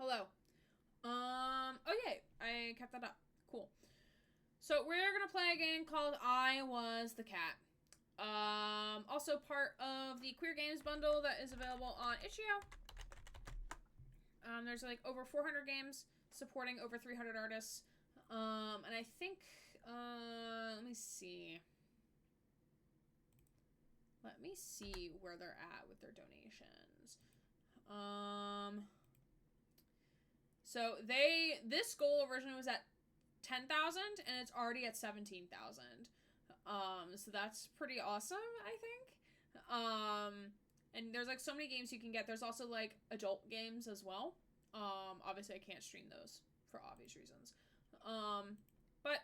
Hello. Oh yay, I kept that up. Cool. So we're gonna play a game called I Was the Cat. Also part of the Queer Games bundle that is available on itch.io. There's like over 400 games supporting over 300 artists. And I think, let me see. Let me see where they're at with their donations. So this goal originally was at 10,000 and it's already at 17,000. So that's pretty awesome, I think. And there's like so many games you can get. There's also like adult games as well. Obviously I can't stream those for obvious reasons. But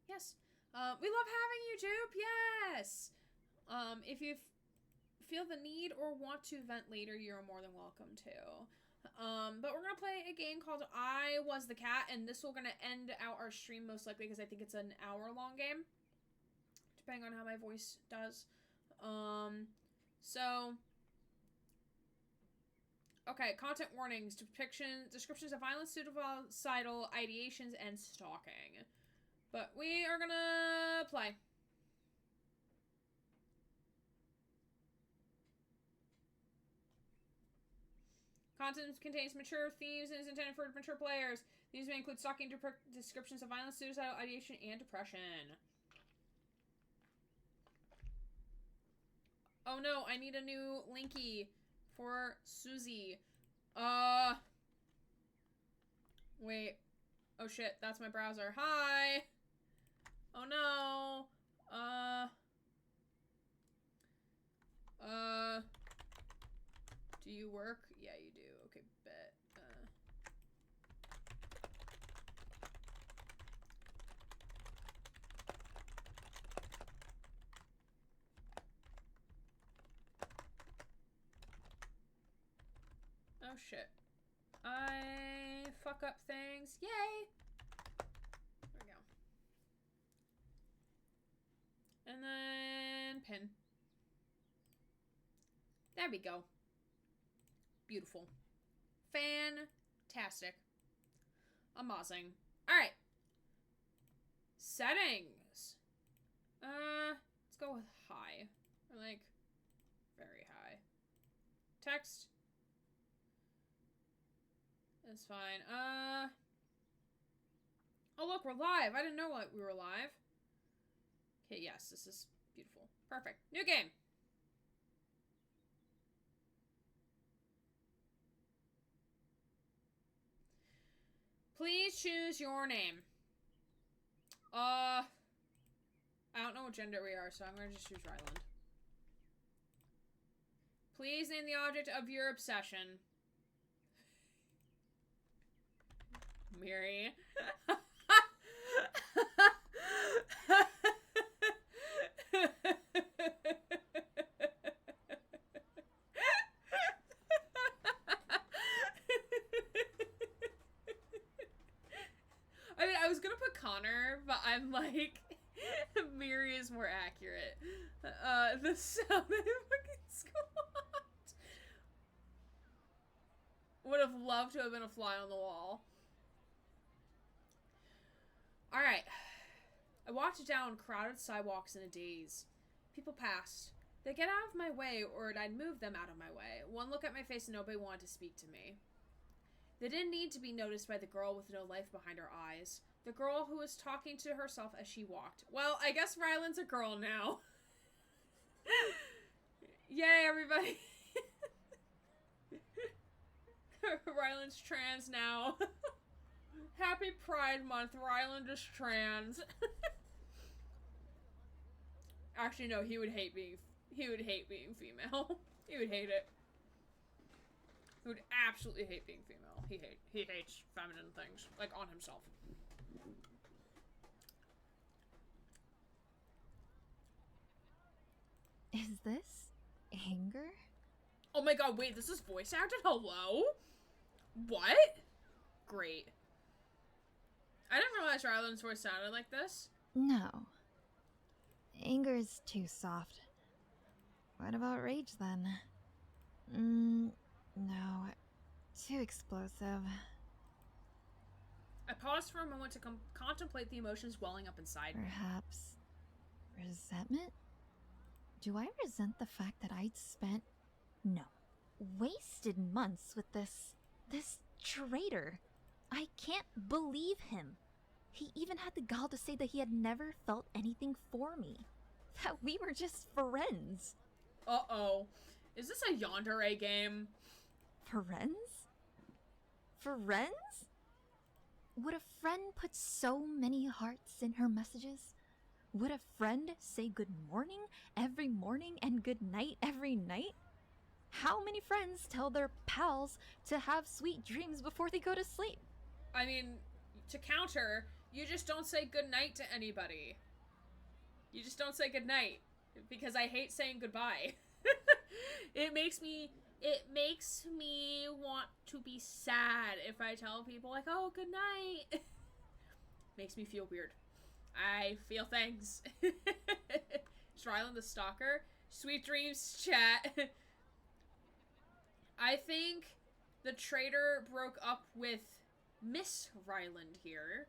yes. We love having YouTube. Yes. If you feel the need or want to vent later, you're more than welcome to. But we're gonna play a game called I Was the Cat, and this will gonna end out our stream most likely because I think it's an hour-long game, depending on how my voice does. So okay, content warnings, descriptions of violence, suicidal ideations, and stalking. But we are gonna play. Content contains mature themes and is intended for mature players. These may include stalking descriptions of violence, suicidal ideation, and depression. Oh no, I need a new Linky for Susie. Wait. Oh shit, that's my browser. Hi! Oh no! Do you work? Yeah, you do. Okay, bet. Oh shit. I fuck up things. Yay! There we go. And then pin. There we go. Beautiful. Fantastic. Amazing. Alright. Settings. Let's go with high. Or like, very high. Text. That's fine. Oh look, we're live. I didn't know we were live. Okay, yes, this is beautiful. Perfect. New game. Please choose your name. I don't know what gender we are, so I'm gonna just choose Ryland. Please name the object of your obsession. Miri. I mean, I was gonna put Connor, but I'm like, Miri is more accurate. The sound of fucking squat. Would have loved to have been a fly on the wall. Alright. I walked down crowded sidewalks in a daze. People passed. They'd get out of my way, or I'd move them out of my way. One look at my face and nobody wanted to speak to me. They didn't need to be noticed by the girl with no life behind her eyes. The girl who was talking to herself as she walked. Well, I guess Ryland's a girl now. Yay, everybody. Ryland's trans now. Happy Pride Month. Ryland is trans. Actually, no, he would hate being female. He would hate it. He would absolutely hate being female. He hates feminine things, like on himself. Is this anger? Oh my god, wait, this is voice acted? Hello? What? Great. I didn't realize Ryland's voice sounded like this. No. Anger is too soft. What about rage then? No. too explosive. I paused for a moment to contemplate the emotions welling up inside me. Perhaps resentment? Do I resent the fact that I'd spent, no, wasted months with this traitor? I can't believe him. He even had the gall to say that he had never felt anything for me. That we were just friends. Uh-oh. Is this a yandere game? Friends? Friends? Would a friend put so many hearts in her messages? Would a friend say good morning every morning and good night every night? How many friends tell their pals to have sweet dreams before they go to sleep? I mean, to counter, you just don't say goodnight to anybody. You just don't say goodnight. Because I hate saying goodbye. It makes me want to be sad if I tell people, like, oh, goodnight. Makes me feel weird. I feel things. Ryland the Stalker. Sweet dreams, chat. I think the traitor broke up with Miss Ryland here.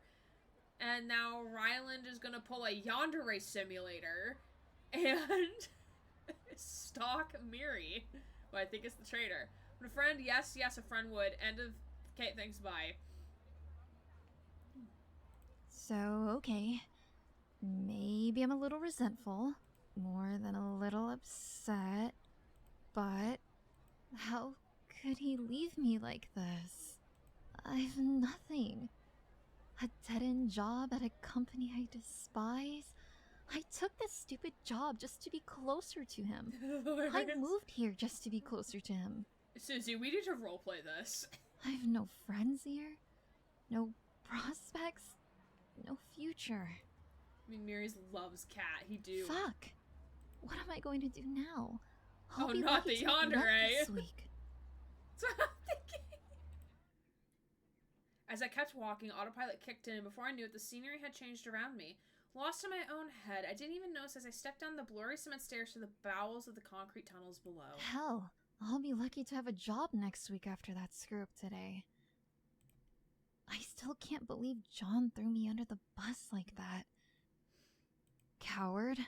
And now Ryland is gonna pull a yandere simulator and stalk Miri. Well, I think it's the traitor. But a friend, yes, a friend would. End of... Okay, thanks, bye. So, okay. Maybe I'm a little resentful. More than a little upset. But how could he leave me like this? I've nothing. A dead-end job at a company I despise. I took this stupid job just to be closer to him. I moved here just to be closer to him. Susie, we need to roleplay this. I've no friends here. No prospects. No future. I mean, Miri's loves Cat. He do. Fuck. What am I going to do now? Oh, not the yandere. This week. That's what I'm thinking. As I kept walking, autopilot kicked in, and before I knew it, the scenery had changed around me. Lost in my own head, I didn't even notice as I stepped down the blurry cement stairs to the bowels of the concrete tunnels below. Hell, I'll be lucky to have a job next week after that screw-up today. I still can't believe John threw me under the bus like that. Coward.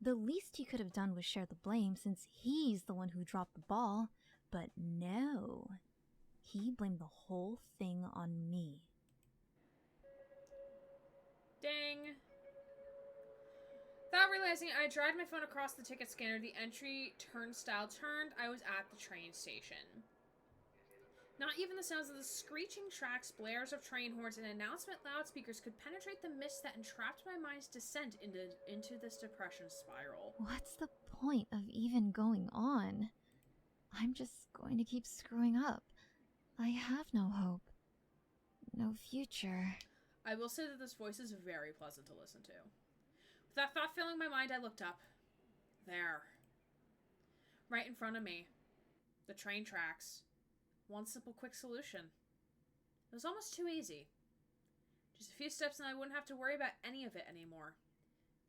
The least he could have done was share the blame since he's the one who dropped the ball. But no. He blamed the whole thing on me. Dang. Without realizing it, I dragged my phone across the ticket scanner. The entry turnstile turned. I was at the train station. Not even the sounds of the screeching tracks, blares of train horns, and announcement loudspeakers could penetrate the mist that entrapped my mind's descent into this depression spiral. What's the point of even going on? I'm just going to keep screwing up. I have no hope. No future. I will say that this voice is very pleasant to listen to. With that thought filling my mind, I looked up. There. Right in front of me. The train tracks. One simple, quick solution. It was almost too easy. Just a few steps and I wouldn't have to worry about any of it anymore.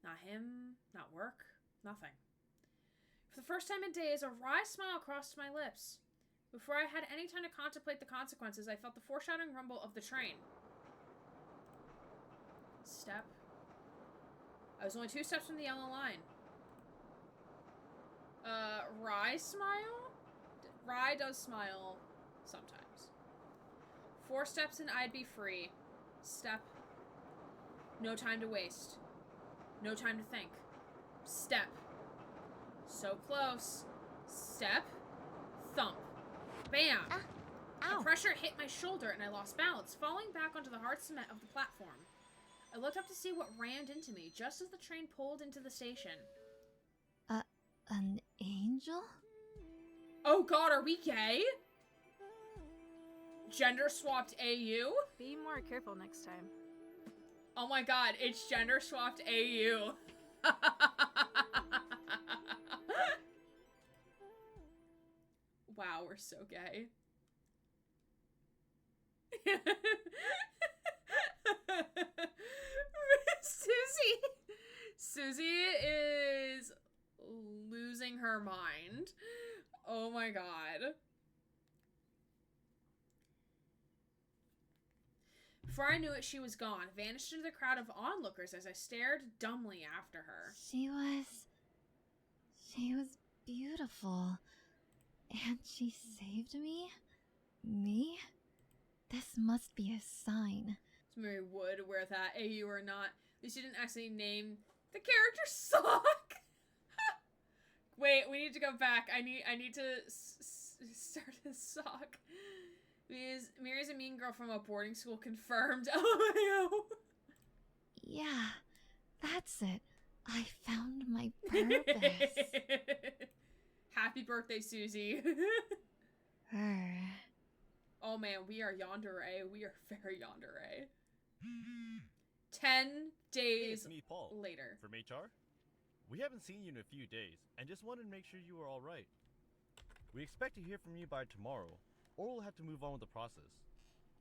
Not him, not work, nothing. For the first time in days, a wry smile crossed my lips. Before I had any time to contemplate the consequences, I felt the foreshadowing rumble of the train. Step. I was only 2 steps from the yellow line. Rye smile? Rye does smile sometimes. 4 steps and I'd be free. Step. No time to waste. No time to think. Step. So close. Step. Thump. Bam! Ow. The pressure hit my shoulder and I lost balance, falling back onto the hard cement of the platform. I looked up to see what rammed into me just as the train pulled into the station. An angel? Oh god, are we gay? Gender swapped AU? Be more careful next time. Oh my god, it's gender swapped AU. Wow, we're so gay. Susie is losing her mind. Oh my god. Before I knew it, she was gone, vanished into the crowd of onlookers as I stared dumbly after her. She was beautiful. And she saved me? Me? This must be a sign. Mary would wear that, AU or not. At least you didn't actually name the character Sock. Wait, we need to go back. I need to start his Sock. Mary's a mean girl from a boarding school, confirmed. Oh, yeah, that's it. I found my purpose. Happy birthday, Susie. Her. Oh man, we are yandere. We are very yandere. 10 days It's me, Paul, later. from HR. We haven't seen you in a few days, and just wanted to make sure you are all right. We expect to hear from you by tomorrow, or we'll have to move on with the process.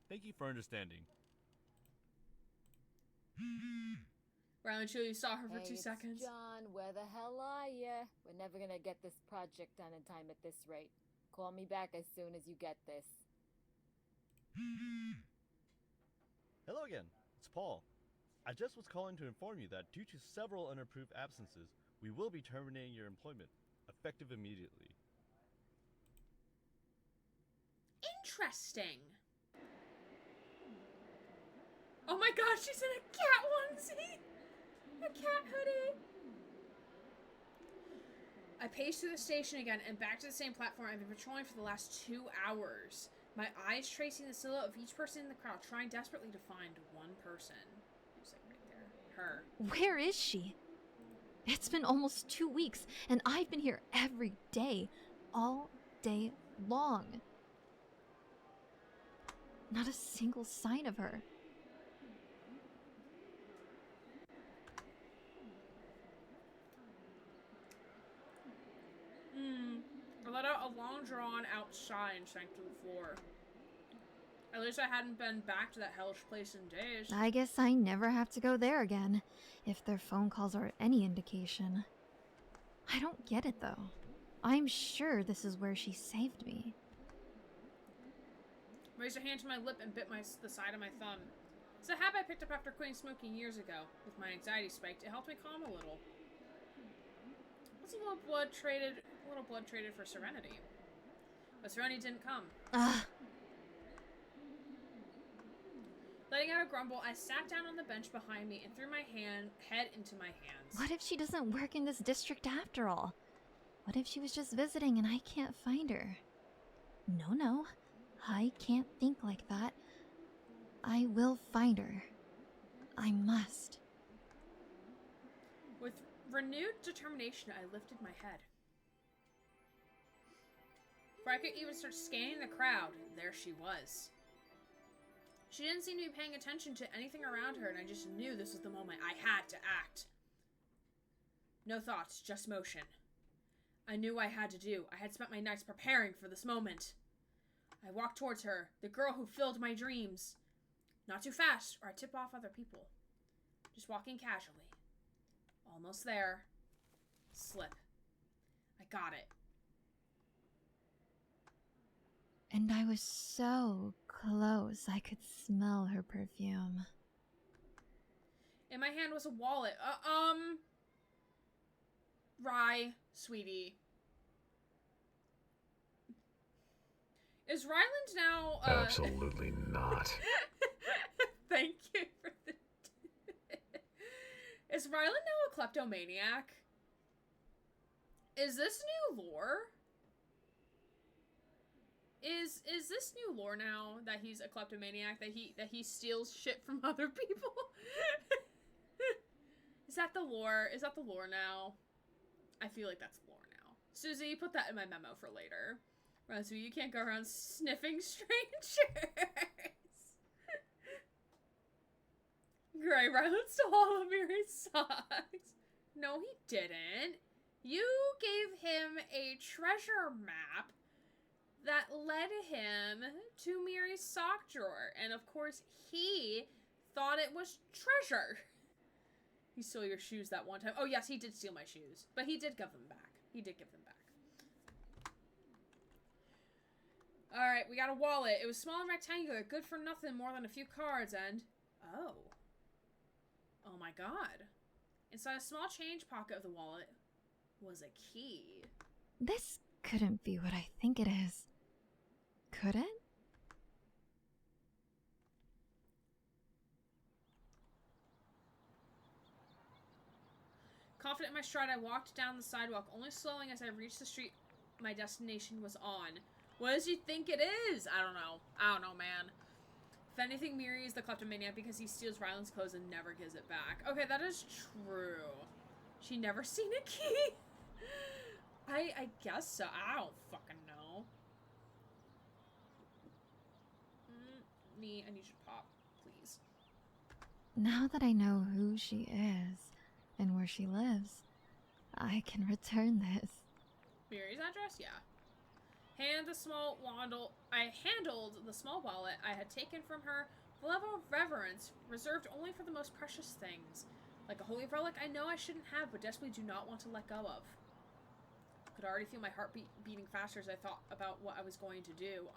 Thank you for understanding. Rylan Chili saw her for Hey, 2 it's seconds. John, where the hell are ya? We're never gonna get this project done in time at this rate. Call me back as soon as you get this. Hello again, it's Paul. I just was calling to inform you that due to several unapproved absences, we will be terminating your employment, effective immediately. Interesting. Oh my gosh, she's in a cat onesie! A cat hoodie! I paced through the station again and back to the same platform I've been patrolling for the last 2 hours. My eyes tracing the silhouette of each person in the crowd, trying desperately to find one person. It's like right there. Her. Where is she? It's been almost 2 weeks, and I've been here every day, all day long. Not a single sign of her. I let out a long drawn out sigh and sank to the floor. At least I hadn't been back to that hellish place in days. I guess I never have to go there again, if their phone calls are any indication. I don't get it, though. I'm sure this is where she saved me. Raised a hand to my lip and bit the side of my thumb. It's a habit I picked up after quitting smoking years ago. With my anxiety spiked, it helped me calm a little. What's a little blood traded for serenity? But serenity didn't come. Ugh. Letting out a grumble, I sat down on the bench behind me and threw my head into my hands. What if she doesn't work in this district after all? What if she was just visiting and I can't find her? No. I can't think like that. I will find her. I must. With renewed determination, I lifted my head. Before I could even start scanning the crowd, there she was. She didn't seem to be paying attention to anything around her, and I just knew this was the moment I had to act. No thoughts, just motion. I knew what I had to do. I had spent my nights preparing for this moment. I walked towards her, the girl who filled my dreams. Not too fast, or I'd tip off other people. Just walking casually. Almost there. Slip. I got it. And I was so close I could smell her perfume. In my hand was a wallet. Rye, sweetie. Is Ryland now, Absolutely not. Thank you for the... Is Ryland now a kleptomaniac? Is this new lore? Is this new lore now that he's a kleptomaniac, that he steals shit from other people? Is that the lore? Is that the lore now? I feel like that's lore now. Susie, put that in my memo for later. Right, so you can't go around sniffing strangers. Great, Ryland stole all of Mary's socks. No, he didn't. You gave him a treasure map that led him to Mary's sock drawer. And of course, he thought it was treasure. He stole your shoes that one time. Oh, yes, he did steal my shoes. But he did give them back. He did give them back. Alright. Alright, we got a wallet. It was small and rectangular, good for nothing more than a few cards, and... Oh. Oh my god. Inside a small change pocket of the wallet was a key. This couldn't be what I think it is. Could it? Confident in my stride, I walked down the sidewalk, only slowing as I reached the street my destination was on. What does he think it is? I don't know. I don't know, man. If anything, Miri is the kleptomaniac because he steals Ryland's clothes and never gives it back. Okay, that is true. She never seen a key? I guess so. I don't fucking know. I need you to pop, please. Now that I know who she is and where she lives, I can return this. Miri's address? Yeah. I handled the small wallet I had taken from her with a level of reverence reserved only for the most precious things. Like a holy relic I know I shouldn't have, but desperately do not want to let go of. I could already feel my heart beating faster as I thought about what I was going to do.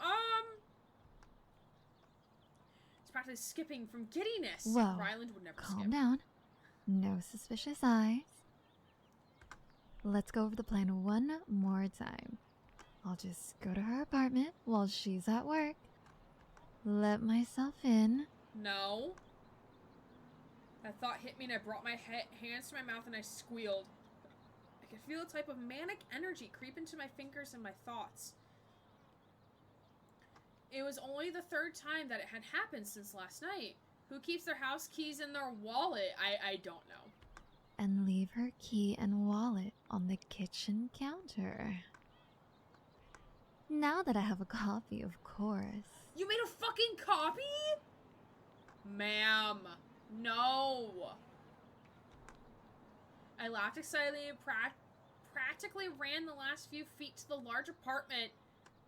It's practically skipping from giddiness. Whoa, Ryland would never skip. calm down. No suspicious eyes. Let's go over the plan one more time. I'll just go to her apartment while she's at work. Let myself in. No. That thought hit me and I brought my hands to my mouth and I squealed. I could feel a type of manic energy creep into my fingers and my thoughts. It was only the third time that it had happened since last night. Who keeps their house keys in their wallet? I don't know. And leave her key and wallet on the kitchen counter. Now that I have a copy, of course. You made a fucking copy? Ma'am. No. I laughed excitedly and practically ran the last few feet to the large apartment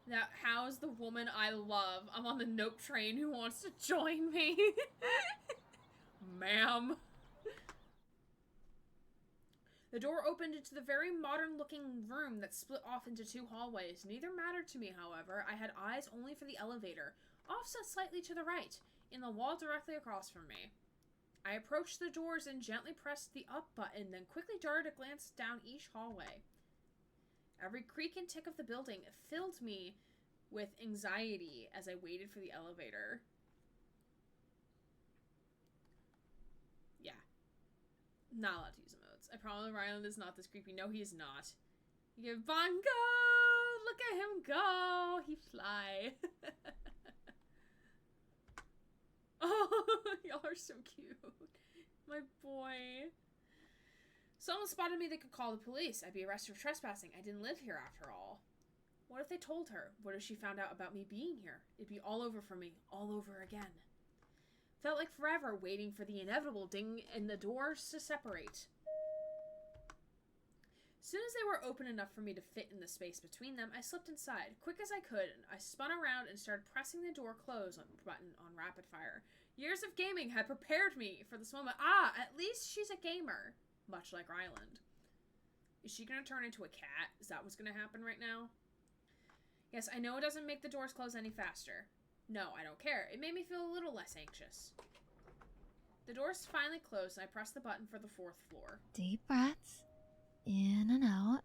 that housed the woman I love. I'm on the nope train. Who wants to join me? Ma'am. The door opened into the very modern-looking room that split off into two hallways. Neither mattered to me, however. I had eyes only for the elevator, offset slightly to the right, in the wall directly across from me. I approached the doors and gently pressed the up button, then quickly darted a glance down each hallway. Every creak and tick of the building filled me with anxiety as I waited for the elevator. Yeah. Not allowed to use emotes. I promise Ryland is not this creepy. No, he is not. You give Bongo! Look at him go! He fly. Oh, y'all are so cute. My boy. Someone spotted me, they could call the police. I'd be arrested for trespassing. I didn't live here after all. What if they told her? What if she found out about me being here? It'd be all over for me. All over again. Felt like forever waiting for the inevitable ding in the doors to separate. As soon as they were open enough for me to fit in the space between them, I slipped inside. Quick as I could, I spun around and started pressing the door close button on rapid fire. Years of gaming had prepared me for this moment. Ah, at least she's a gamer. Much like Ryland. Is she going to turn into a cat? Is that what's going to happen right now? Yes, I know it doesn't make the doors close any faster. No, I don't care. It made me feel a little less anxious. The doors finally closed, and I pressed the button for the 4th floor. Deep breaths. In and out.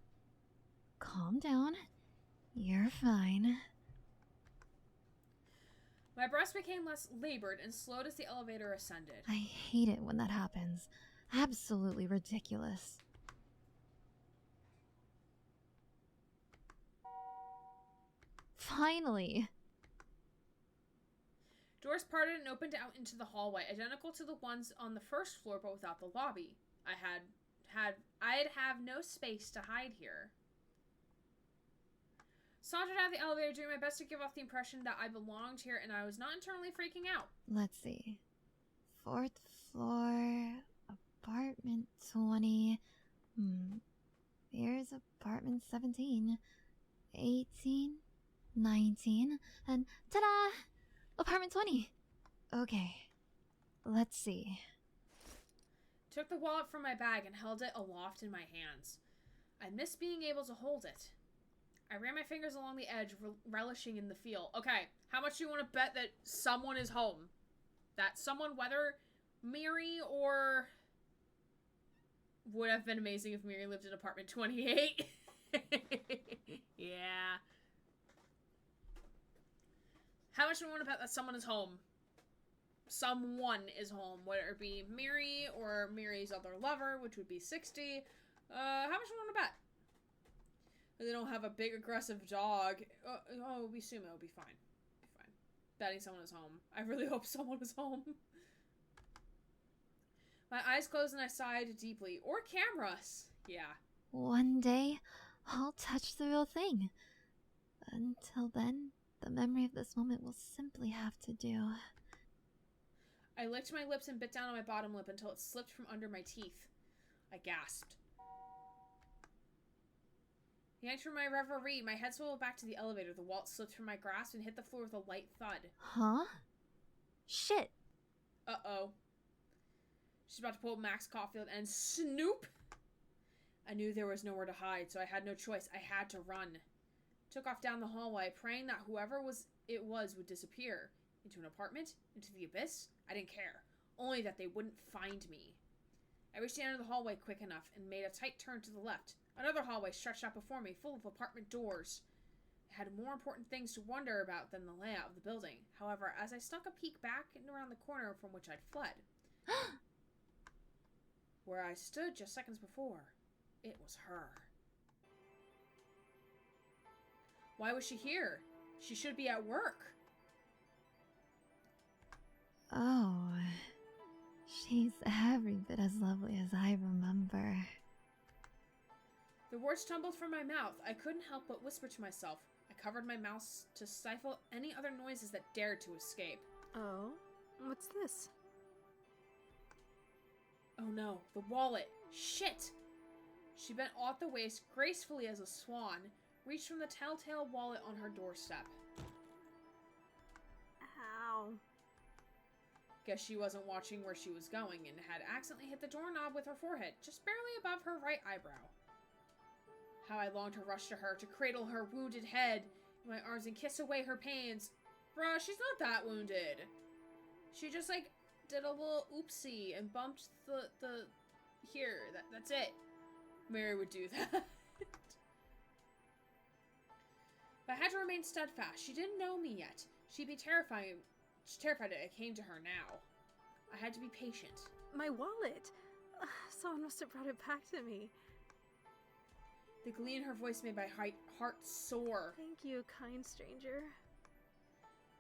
Calm down. You're fine. My breaths became less labored and slowed as the elevator ascended. I hate it when that happens. Absolutely ridiculous. Finally! Doors parted and opened out into the hallway, identical to the ones on the 1st floor but without the lobby. I'd have no space to hide here. Sauntered out of the elevator, doing my best to give off the impression that I belonged here and I was not internally freaking out. Let's see. 4th floor, apartment 20. Here's apartment 17, 18, 19, and ta-da! Apartment 20. Okay, let's see. Took the wallet from my bag and held it aloft in my hands. I missed being able to hold it. I ran my fingers along the edge, relishing in the feel. Okay, how much do you want to bet that someone is home? That someone, whether Miri or... Would have been amazing if Miri lived in apartment 28. Yeah. How much do we want to bet that someone is home? Someone is home. Whether it be Miri or Miri's other lover, which would be 60. How much do we want to bet? They don't have a big aggressive dog. Oh, we assume it'll be fine. Be fine. Betting someone is home. I really hope someone is home. My eyes closed and I sighed deeply. Or cameras. Yeah. One day, I'll touch the real thing. Until then, the memory of this moment will simply have to do. I licked my lips and bit down on my bottom lip until it slipped from under my teeth. I gasped. Yanked from my reverie, my head swiveled back to the elevator. The wallet slipped from my grasp and hit the floor with a light thud. Huh? Shit. Uh-oh. She's about to pull Max Caulfield and snoop! I knew there was nowhere to hide, so I had no choice. I had to run. Took off down the hallway, praying that whoever it was would disappear. Into an apartment? Into the abyss? I didn't care. Only that they wouldn't find me. I reached the end of the hallway quick enough and made a tight turn to the left. Another hallway stretched out before me, full of apartment doors. I had more important things to wonder about than the layout of the building. However, as I stuck a peek back and around the corner from which I'd fled, where I stood just seconds before, it was her. Why was she here? She should be at work. Oh, she's every bit as lovely as I remember. The words tumbled from my mouth. I couldn't help but whisper to myself. I covered my mouth to stifle any other noises that dared to escape. Oh? What's this? Oh no, the wallet. Shit! She bent off the waist gracefully as a swan, reached from the telltale wallet on her doorstep. Ow. Guess she wasn't watching where she was going and had accidentally hit the doorknob with her forehead, just barely above her right eyebrow. How I longed to rush to her, to cradle her wounded head in my arms and kiss away her pains. Bruh, she's not that wounded. She just, like, did a little oopsie and bumped the here. That's it. Mary would do that. But I had to remain steadfast. She didn't know me yet. She'd be terrified that I came to her now. I had to be patient. My wallet! Someone must have brought it back to me. The glee in her voice made my heart soar. Thank you, kind stranger.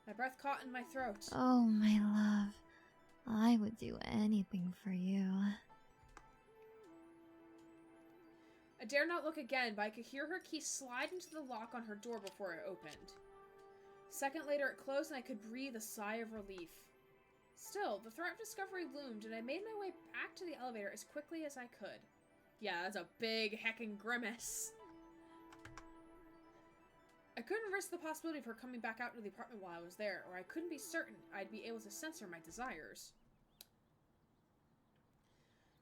My breath caught in my throat. Oh, my love. I would do anything for you. I dared not look again, but I could hear her key slide into the lock on her door before it opened. A second later, it closed and I could breathe a sigh of relief. Still, the threat of discovery loomed, and I made my way back to the elevator as quickly as I could. Yeah, that's a big heckin' grimace. I couldn't risk the possibility of her coming back out into the apartment while I was there, or I couldn't be certain I'd be able to censor my desires.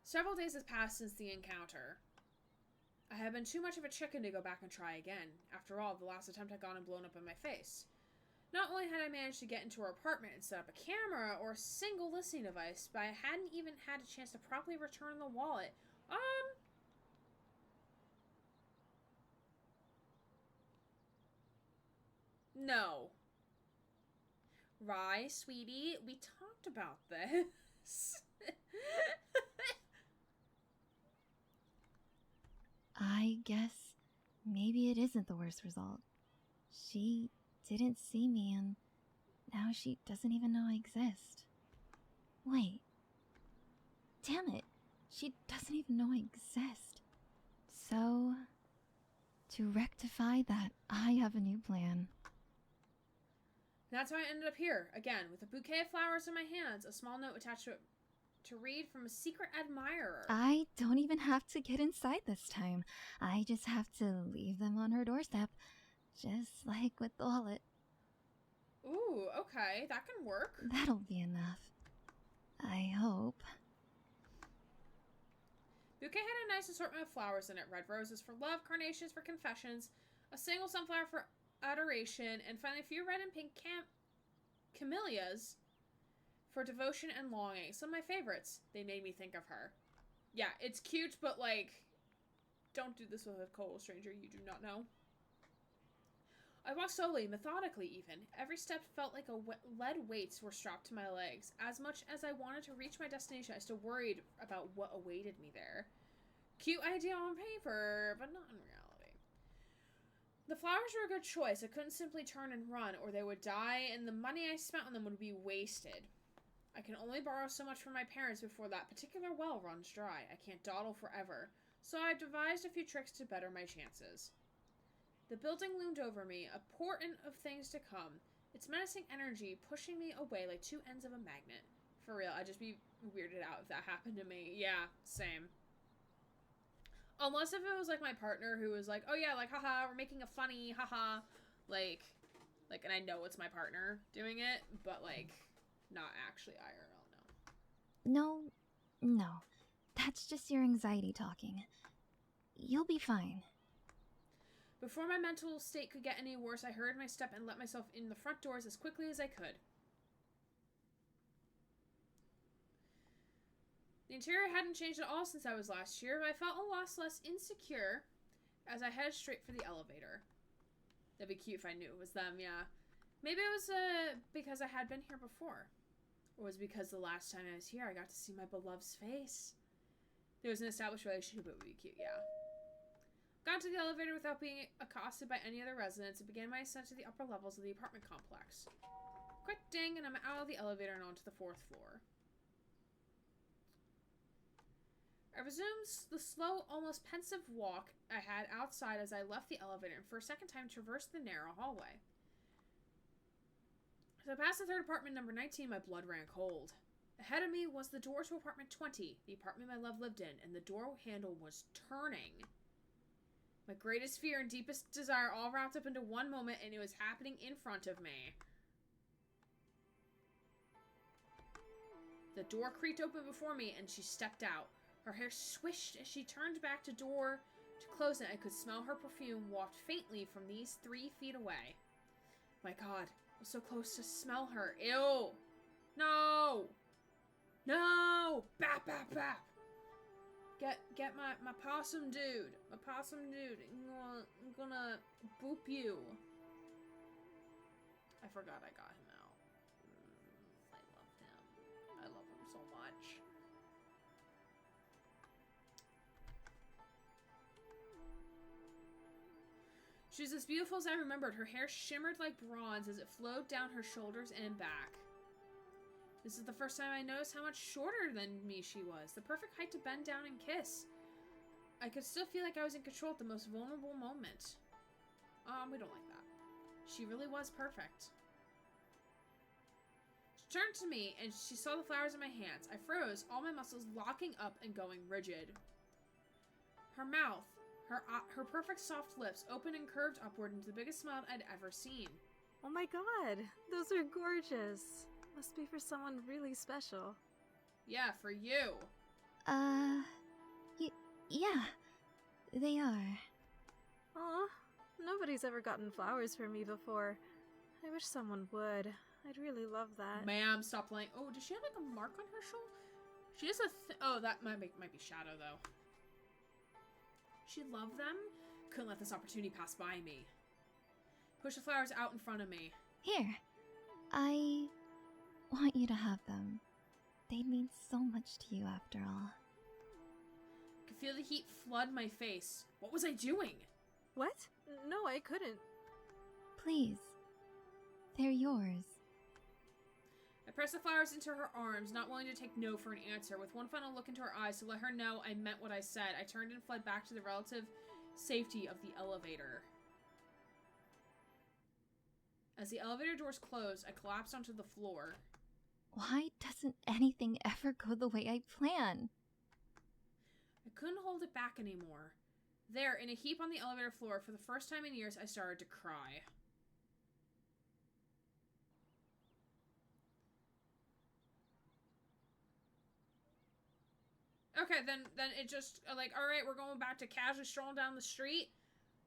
Several days had passed since the encounter. I had been too much of a chicken to go back and try again. After all, the last attempt had gone and blown up in my face. Not only had I managed to get into her apartment and set up a camera or a single listening device, but I hadn't even had a chance to properly return the wallet. No. Rye, sweetie, we talked about this. I guess maybe it isn't the worst result. She didn't see me and now she doesn't even know I exist. Wait. Damn it. She doesn't even know I exist. So, to rectify that, I have a new plan. That's how I ended up here, again, with a bouquet of flowers in my hands, a small note attached to it to read from a secret admirer. I don't even have to get inside this time. I just have to leave them on her doorstep, just like with the wallet. Ooh, okay, that can work. That'll be enough. I hope. Bouquet had a nice assortment of flowers in it. Red roses for love, carnations for confessions, a single sunflower for adoration, and finally a few red and pink camellias for devotion and longing. Some of my favorites. They made me think of her. Yeah, it's cute, but like, don't do this with a total stranger you do not know. I walked slowly, methodically even. Every step felt like lead weights were strapped to my legs. As much as I wanted to reach my destination, I still worried about what awaited me there. Cute idea on paper, but not in reality. The flowers were a good choice. I couldn't simply turn and run, or they would die, and the money I spent on them would be wasted. I can only borrow so much from my parents before that particular well runs dry. I can't dawdle forever, so I devised a few tricks to better my chances. The building loomed over me, a portent of things to come, its menacing energy pushing me away like two ends of a magnet. For real, I'd just be weirded out if that happened to me. Yeah, same. Unless if it was, like, my partner who was like, oh yeah, like, haha, we're making a funny, haha, like, and I know it's my partner doing it, but, like, not actually IRL, no. No. That's just your anxiety talking. You'll be fine. Before my mental state could get any worse, I hurried my step and let myself in the front doors as quickly as I could. The interior hadn't changed at all since I was last here, but I felt a lot less insecure as I headed straight for the elevator. That'd be cute if I knew it was them, yeah. Maybe it was because I had been here before. Or was it because the last time I was here, I got to see my beloved's face. There was an established relationship, it would be cute, yeah. Got to the elevator without being accosted by any other residents and began my ascent to the upper levels of the apartment complex. Quick ding, and I'm out of the elevator and onto the 4th floor. I resumed the slow, almost pensive walk I had outside as I left the elevator and for a second time traversed the narrow hallway. As I passed the 3rd apartment, number 19, my blood ran cold. Ahead of me was the door to apartment 20, the apartment my love lived in, and the door handle was turning. My greatest fear and deepest desire all wrapped up into one moment, and it was happening in front of me. The door creaked open before me, and she stepped out. Her hair swished as she turned back to door to close it. I could smell her perfume waft faintly from these 3 feet away. My God, I was so close to smell her. Ew! No! No! Bap, bap, bap! Get my possum dude. My possum dude. I'm gonna boop you. I forgot I got him out. I love him. I love him so much. She was as beautiful as I remembered. Her hair shimmered like bronze as it flowed down her shoulders and back. This is the first time I noticed how much shorter than me she was. The perfect height to bend down and kiss. I could still feel like I was in control at the most vulnerable moment. We don't like that. She really was perfect. She turned to me and she saw the flowers in my hands. I froze, all my muscles locking up and going rigid. Her mouth, her perfect soft lips, open and curved upward into the biggest smile I'd ever seen. Oh my god, those are gorgeous. Must be for someone really special. Yeah, for you. Yeah, they are. Aw, nobody's ever gotten flowers for me before. I wish someone would. I'd really love that. Ma'am, stop playing. Oh, does she have like a mark on her shoulder? She has a oh, that might be Shadow though. She loved them? Couldn't let this opportunity pass by me. Push the flowers out in front of me. Here, I want you to have them. They'd mean so much to you after all. I could feel the heat flood my face. What was I doing? What? No, I couldn't. Please, they're yours. I pressed the flowers into her arms, not willing to take no for an answer. With one final look into her eyes to let her know I meant what I said, I turned and fled back to the relative safety of the elevator. As the elevator doors closed, I collapsed onto the floor. Why doesn't anything ever go the way I plan? I couldn't hold it back anymore. There, in a heap on the elevator floor, for the first time in years, I started to cry. Okay, then it just, like, alright, we're going back to casually strolling down the street.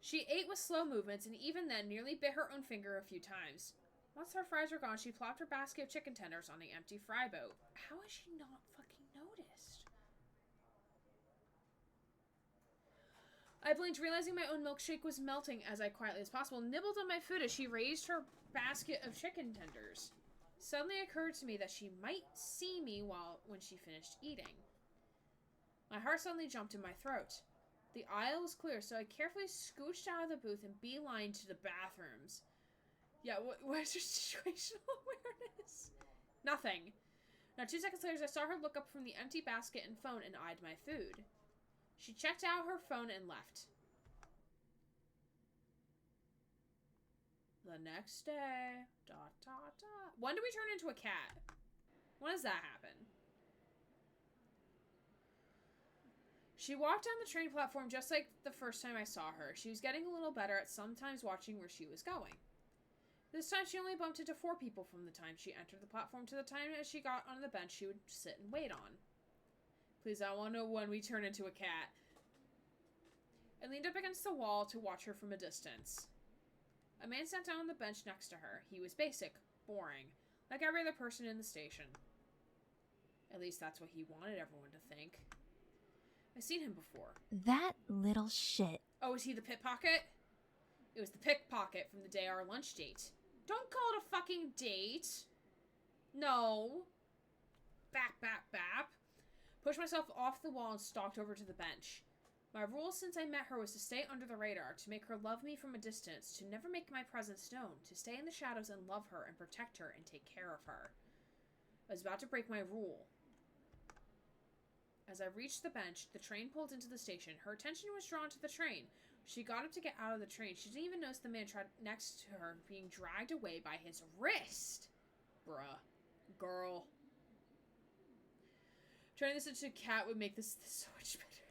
She ate with slow movements, and even then nearly bit her own finger a few times. Once her fries were gone, she plopped her basket of chicken tenders on the empty fry boat. How has she not fucking noticed? I blinked, realizing my own milkshake was melting as I quietly as possible nibbled on my food as she raised her basket of chicken tenders. Suddenly it occurred to me that she might see me when she finished eating. My heart suddenly jumped in my throat. The aisle was clear, so I carefully scooched out of the booth and beelined to the bathrooms. Yeah, what's your situational awareness? Nothing. Now, 2 seconds later, I saw her look up from the empty basket and phone and eyed my food. She checked out her phone and left. The next day, ... When do we turn into a cat? When does that happen? She walked down the train platform just like the first time I saw her. She was getting a little better at sometimes watching where she was going. This time she only bumped into 4 people from the time she entered the platform to the time as she got on the bench she would sit and wait on. Please, I want to know when we turn into a cat. I leaned up against the wall to watch her from a distance. A man sat down on the bench next to her. He was basic, boring, like every other person in the station. At least that's what he wanted everyone to think. I've seen him before. That little shit. Oh, is he the pickpocket? It was the pickpocket from the day of our lunch date. Don't call it a fucking date. No. Bap, bap, bap. Pushed myself off the wall and stalked over to the bench. My rule since I met her was to stay under the radar, to make her love me from a distance, to never make my presence known, to stay in the shadows and love her and protect her and take care of her. I was about to break my rule. As I reached the bench, the train pulled into the station. Her attention was drawn to the train. She got up to get out of the train. She didn't even notice the man next to her being dragged away by his wrist. Bruh. Girl. Turning this into a cat would make this so much better.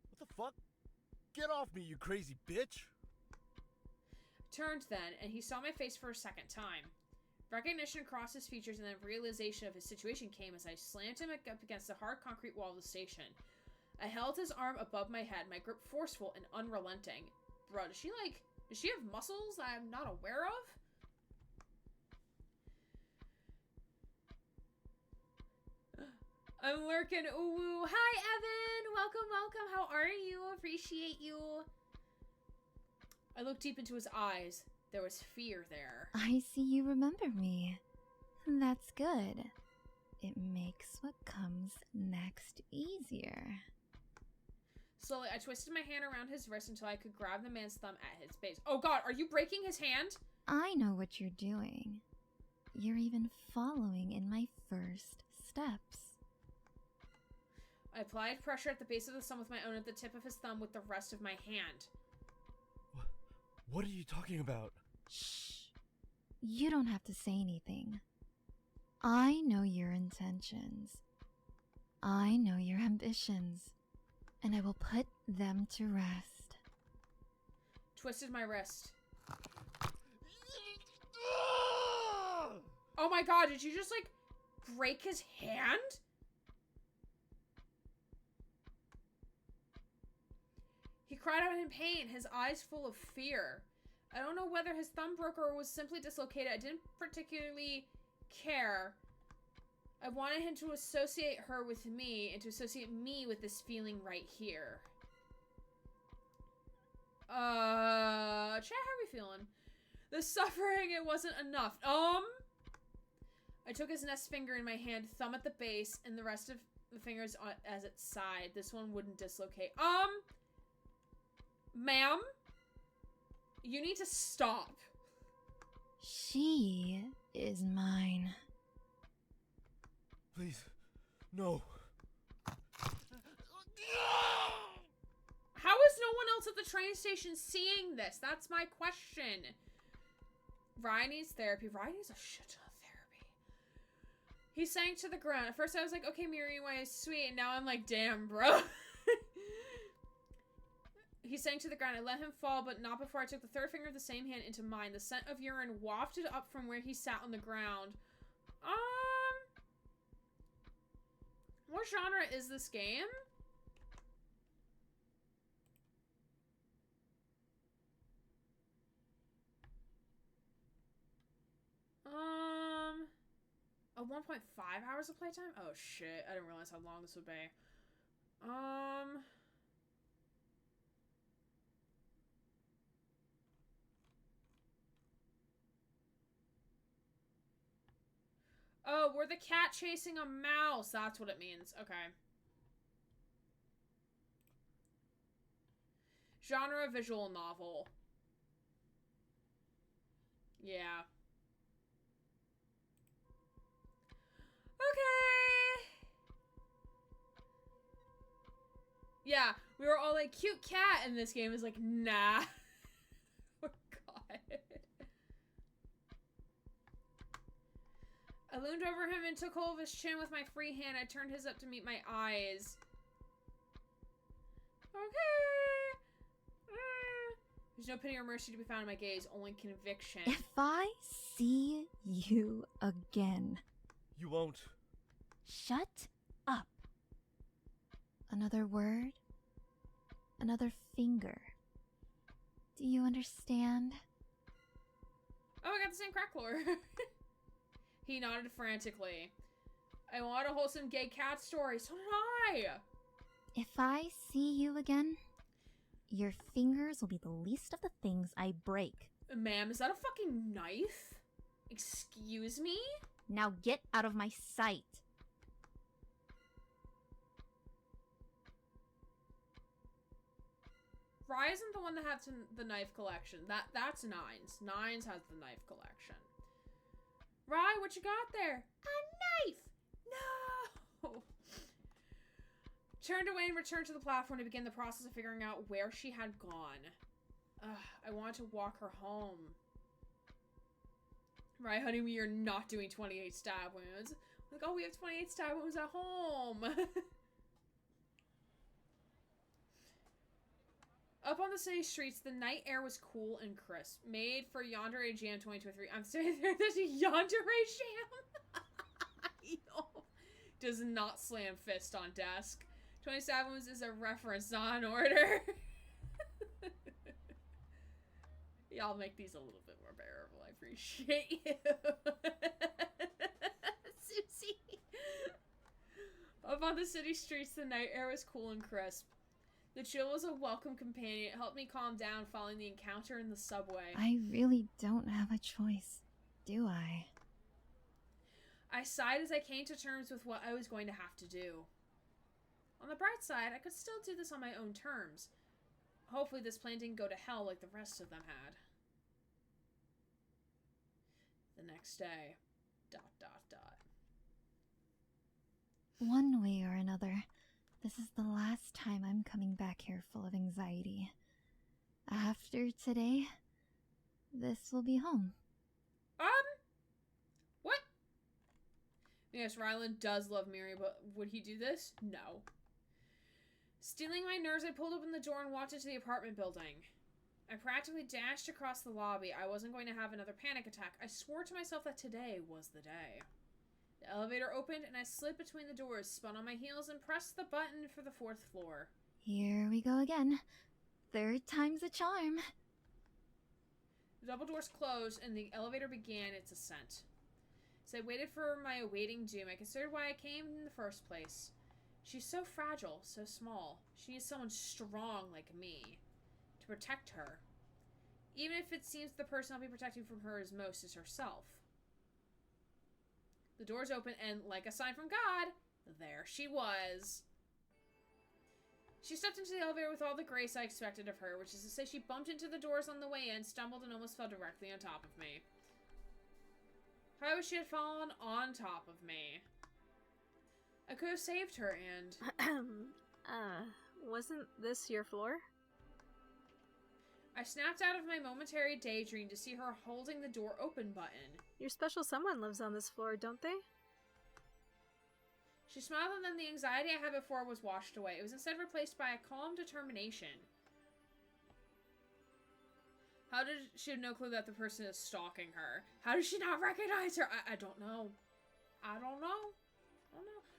What the fuck? Get off me, you crazy bitch! Turned then, and he saw my face for a second time. Recognition crossed his features, and then realization of his situation came as I slammed him up against the hard concrete wall of the station. I held his arm above my head, my grip forceful and unrelenting. Bro, does she have muscles that I'm not aware of? I'm lurking. Ooh, hi, Evan! Welcome, welcome. How are you? Appreciate you. I looked deep into his eyes. There was fear there. I see you remember me. That's good. It makes what comes next easier. Slowly, I twisted my hand around his wrist until I could grab the man's thumb at his base. Oh god, are you breaking his hand? I know what you're doing. You're even following in my first steps. I applied pressure at the base of the thumb with my own at the tip of his thumb with the rest of my hand. What are you talking about? Shh. You don't have to say anything. I know your intentions. I know your ambitions. And I will put them to rest. Twisted my wrist. Oh my god, did you just, like, break his hand? He cried out in pain, his eyes full of fear. I don't know whether his thumb broke or was simply dislocated. I didn't particularly care. I wanted him to associate her with me and to associate me with this feeling right here. Chat, how are we feeling? The suffering, it wasn't enough. I took his next finger in my hand, thumb at the base, and the rest of the fingers as its side. This one wouldn't dislocate. Ma'am? You need to stop. She is mine. Please, no. How is no one else at the train station seeing this? That's my question. Ryan needs therapy. Ryan needs a shit ton of therapy. He sank to the ground. At first I was like, okay, Miri, why is sweet? And now I'm like, damn, bro. He sank to the ground. I let him fall, but not before I took the third finger of the same hand into mine. The scent of urine wafted up from where he sat on the ground. What genre is this game? 1.5 hours of playtime? Oh shit, I didn't realize how long this would be. Oh, we're the cat chasing a mouse. That's what it means. Okay. Genre, visual novel. Yeah. Okay. Yeah, we were all like, cute cat, and this game is like, nah. Oh, God. I leaned over him and took hold of his chin with my free hand. I turned his up to meet my eyes. Okay. There's no pity or mercy to be found in my gaze, only conviction. If I see you again... You won't. Shut up. Another word? Another finger. Do you understand? Oh, I got the same crack lore. He nodded frantically. I want a wholesome gay cat story. So did I. If I see you again, your fingers will be the least of the things I break. Ma'am, is that a fucking knife? Excuse me? Now get out of my sight. Rye isn't the one that has the knife collection. That's Nines. Nines has the knife collection. Rye, what you got there? A knife! No! Turned away and returned to the platform to begin the process of figuring out where she had gone. I wanted to walk her home. Right, honey, we are not doing 28 stab wounds. Like, oh, we have 28 stab wounds at home. Up on the city streets, the night air was cool and crisp. Made for Yandere Jam 2023. I'm saying there's a Yandere Jam. Yo. Does not slam fist on desk. 27 is a reference, not an order. Y'all make these a little bit more bearable. I appreciate you. Susie. Up on the city streets, the night air was cool and crisp. The chill was a welcome companion. It helped me calm down following the encounter in the subway. I really don't have a choice, do I? I sighed as I came to terms with what I was going to have to do. On the bright side, I could still do this on my own terms. Hopefully this plan didn't go to hell like the rest of them had. The next day. ... One way or another, this is the last time I'm coming back here full of anxiety. After today, this will be home. What? Yes, Ryland does love Miri, but would he do this? No. Stealing my nerves, I pulled open the door and walked into the apartment building. I practically dashed across the lobby. I wasn't going to have another panic attack. I swore to myself that today was the day. The elevator opened and I slid between the doors, spun on my heels, and pressed the button for the 4th floor. Here we go again. Third time's a charm. The double doors closed and the elevator began its ascent. As I waited for my awaiting doom, I considered why I came in the first place. She's so fragile, so small. She needs someone strong like me to protect her. Even if it seems the person I'll be protecting from her is most is herself. The doors open and, like a sign from God, there she was. She stepped into the elevator with all the grace I expected of her, which is to say she bumped into the doors on the way in, stumbled, and almost fell directly on top of me. I wish she had fallen on top of me. I could have saved her and... Wasn't this your floor? I snapped out of my momentary daydream to see her holding the door open button. Your special someone lives on this floor, don't they? She smiled, and then the anxiety I had before was washed away. It was instead replaced by a calm determination. How did she have no clue that the person is stalking her? How does she not recognize her? I don't know. I don't know.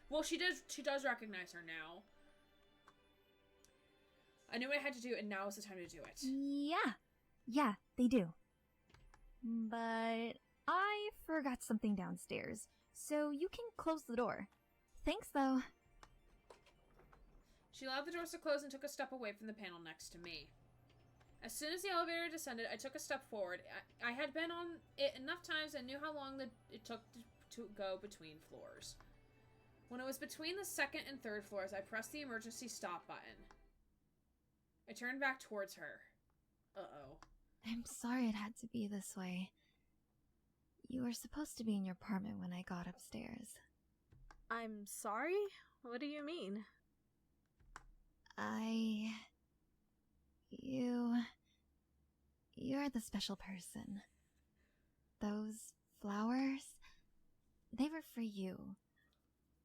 Well, she does recognize her now. I knew what I had to do, and now is the time to do it. Yeah, they do. But I forgot something downstairs, so you can close the door. Thanks, though. She allowed the doors to close and took a step away from the panel next to me. As soon as the elevator descended, I took a step forward. I had been on it enough times and knew how long it took to go between floors. When it was between the second and third floors, I pressed the emergency stop button. I turned back towards her. Uh-oh. I'm sorry it had to be this way. You were supposed to be in your apartment when I got upstairs. I'm sorry? What do you mean? You're the special person. Those flowers, they were for you.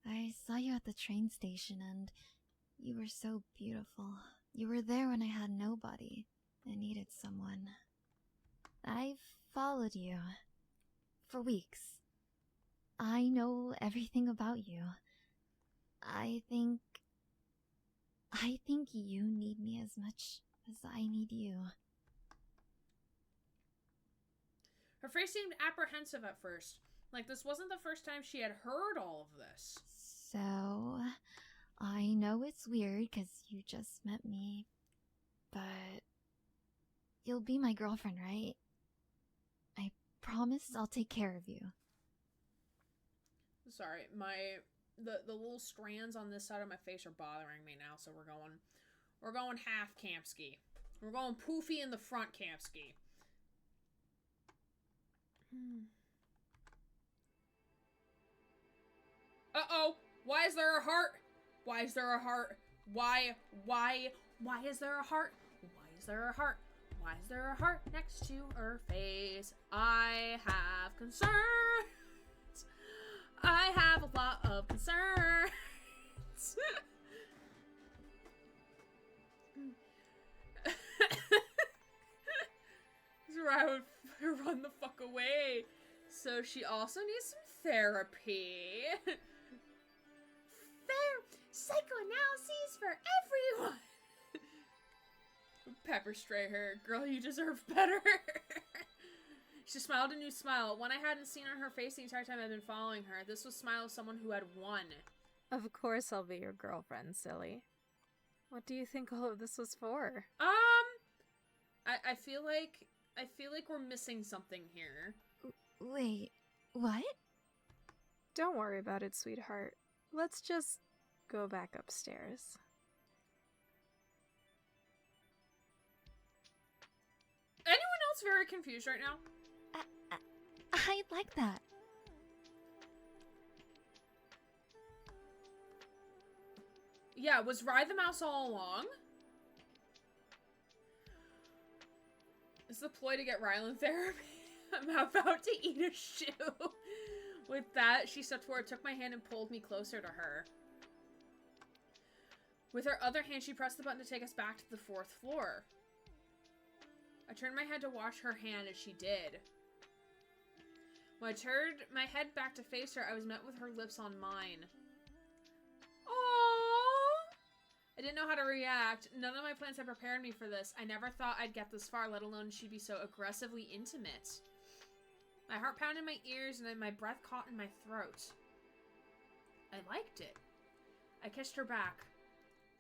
I saw you at the train station and you were so beautiful. You were there when I had nobody and needed someone. I've followed you for weeks. I know everything about you. I think you need me as much as I need you. Her face seemed apprehensive at first, like this wasn't the first time she had heard all of this. So, I know it's weird because you just met me, but you'll be my girlfriend, right? I promise I'll take care of you. Sorry, the little strands on this side of my face are bothering me now, so we're going half Campski. We're going poofy in the front Campski. Uh-oh! Why is there a heart? Why is there a heart? Why is there a heart? Why is there a heart? Why is there a heart next to her face? I have concerns. I have a lot of concerns. This is where I would run the fuck away. So she also needs some therapy. Psychoanalyses for everyone. Pepper stray her. Girl, you deserve better. She smiled a new smile, one I hadn't seen on her face the entire time I'd been following her. This was the smile of someone who had won. Of course I'll be your girlfriend, silly. What do you think all of this was for? I feel like we're missing something here. Wait, what? Don't worry about it, sweetheart. Let's just go back upstairs. Anyone else very confused right now? I like that. Yeah, was Ride the Mouse all along? Is the ploy to get Rylan therapy? I'm about to eat a shoe. With that, she stepped forward, took my hand, and pulled me closer to her. With her other hand, she pressed the button to take us back to the 4th floor. I turned my head to watch her hand as she did. When I turned my head back to face her, I was met with her lips on mine. Aww! I didn't know how to react. None of my plans had prepared me for this. I never thought I'd get this far, let alone she'd be so aggressively intimate. My heart pounded in my ears and then my breath caught in my throat. I liked it. I kissed her back.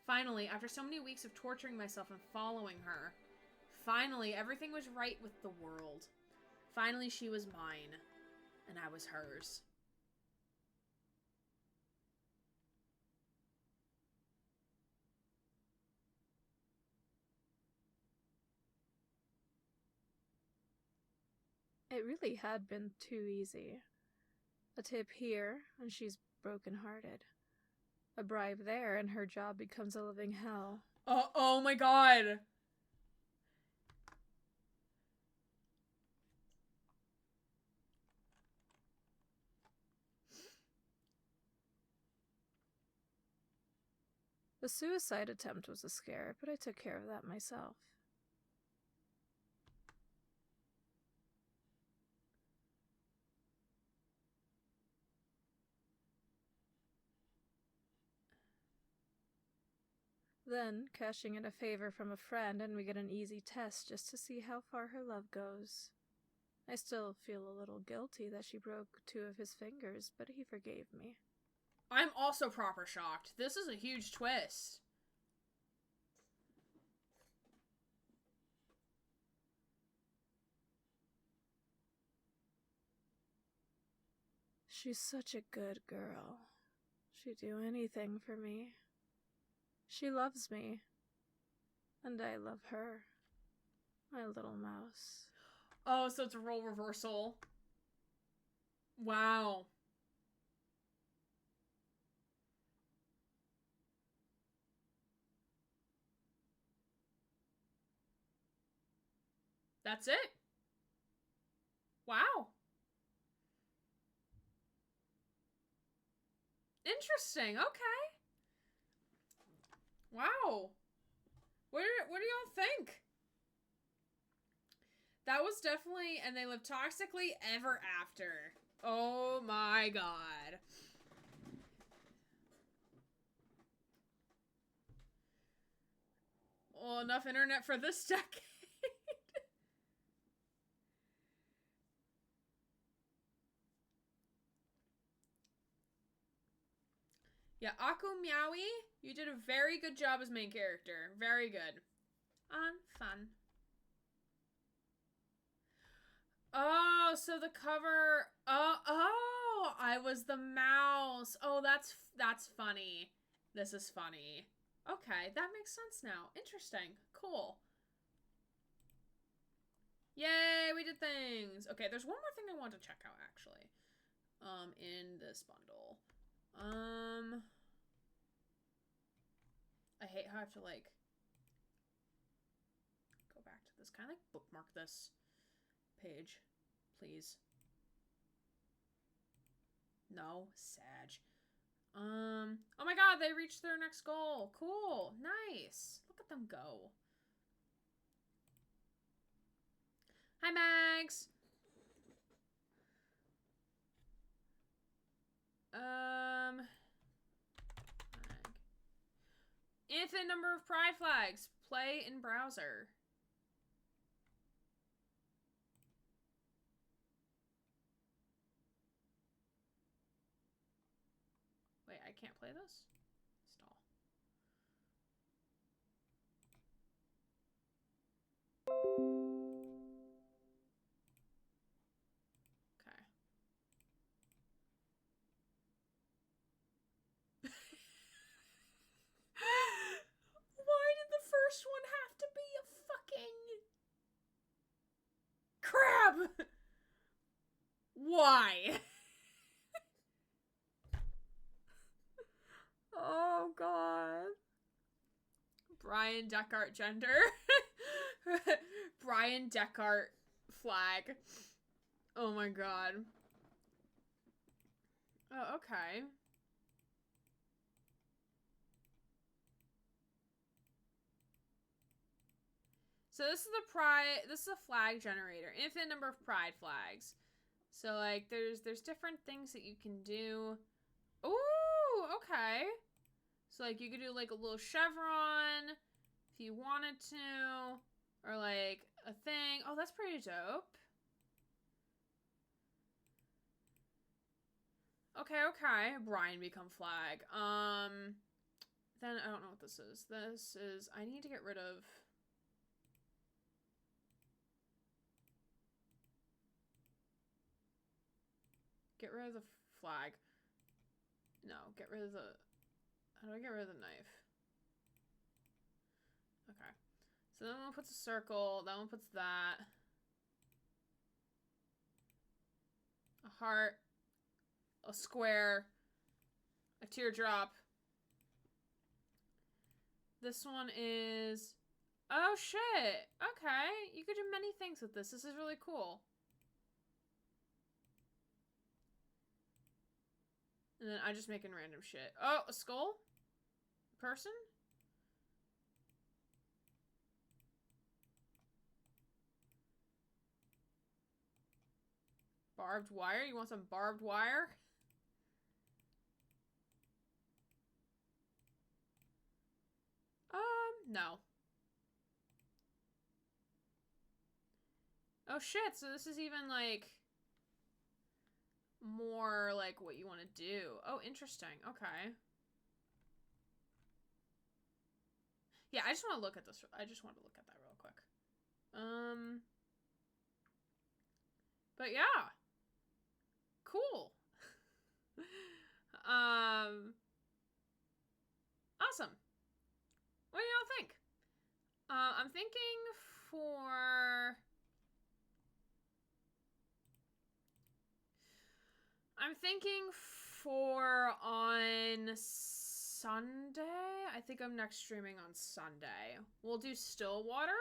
Finally, after so many weeks of torturing myself and following her, finally, everything was right with the world. Finally, she was mine, and I was hers. It really had been too easy. A tip here, and she's broken-hearted. A bribe there, and her job becomes a living hell. Oh my god! The suicide attempt was a scare, but I took care of that myself. Then, cashing in a favor from a friend, and we get an easy test just to see how far her love goes. I still feel a little guilty that she broke 2 of his fingers, but he forgave me. I'm also proper shocked. This is a huge twist. She's such a good girl. She'd do anything for me. She loves me. And I love her. My little mouse. Oh, so it's a role reversal. Wow. That's it? Wow. Interesting. Okay. Wow. What do y'all think? That was definitely, and they live toxically ever after. Oh my god. Well, enough internet for this decade. Yeah, Aku Meowie, you did a very good job as main character. Very good. Fun. Oh, so the cover. Oh, I was the mouse. Oh, that's funny. This is funny. Okay, that makes sense now. Interesting. Cool. Yay, we did things. Okay, there's one more thing I want to check out actually. In this bundle. I hate how I have to like go back to this. Can I like bookmark this page, please? No, Sag. Oh my god, they reached their next goal. Cool, nice. Look at them go. Hi, Mags. Infinite number of pride flags. Play in browser. Wait, I can't play this? Stall. Okay. Why did the first one have to be a fucking crab? Why? Oh god. Brian Deckard gender. Brian Deckard flag. Oh my god. Oh, okay. So this is a flag generator. Infinite number of pride flags. So like there's different things that you can do. Ooh, okay. So like you could do like a little chevron if you wanted to, or like a thing. Oh, that's pretty dope. Okay. Brian become flag. Then I don't know what this is. This is, I need to get rid of. Get rid of the flag. No, get rid of the, how do I get rid of the knife? Okay. So that one puts a circle, that one puts that. A heart. A square. A teardrop. This one is, oh shit. Okay. You could do many things with this. This is really cool. And then I just making random shit. Oh, a skull? Person? Barbed wire? You want some barbed wire? No. Oh shit, so this is even like more like what you want to do. Oh, interesting. Okay. Yeah, I just want to look at this. I just want to look at that real quick. But yeah. Cool. Awesome. What do y'all think? I'm thinking for... I'm thinking for on Sunday. I think I'm next streaming on Sunday. We'll do Stillwater,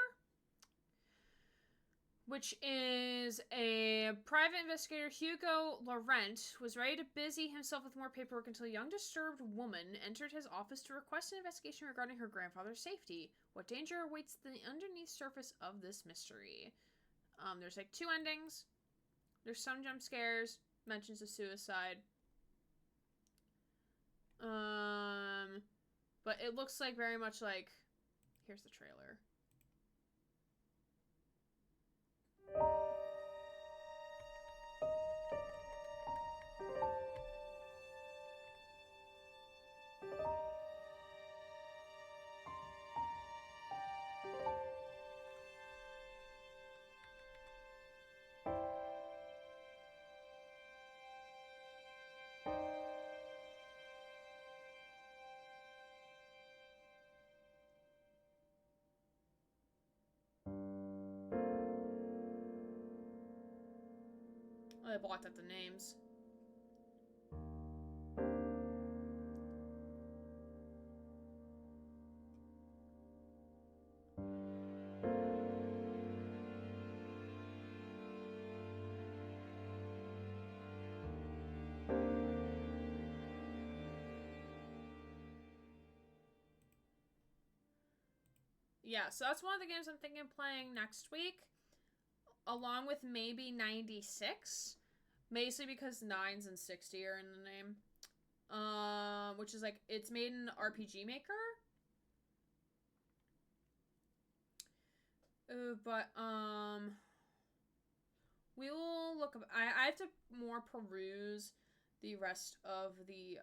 which is a private investigator. Hugo Laurent was ready to busy himself with more paperwork until a young disturbed woman entered his office to request an investigation regarding her grandfather's safety. What danger awaits the underneath surface of this mystery? There's like 2 endings. There's some jump scares, mentions of suicide. But it looks like very much like... Here's the trailer. Oh, I blocked out the names. Yeah, so that's one of the games I'm thinking of playing next week, along with maybe 96, mostly because 9s and 60 are in the name. Which is like, it's made in RPG Maker. But we will look. I have to more peruse the rest of the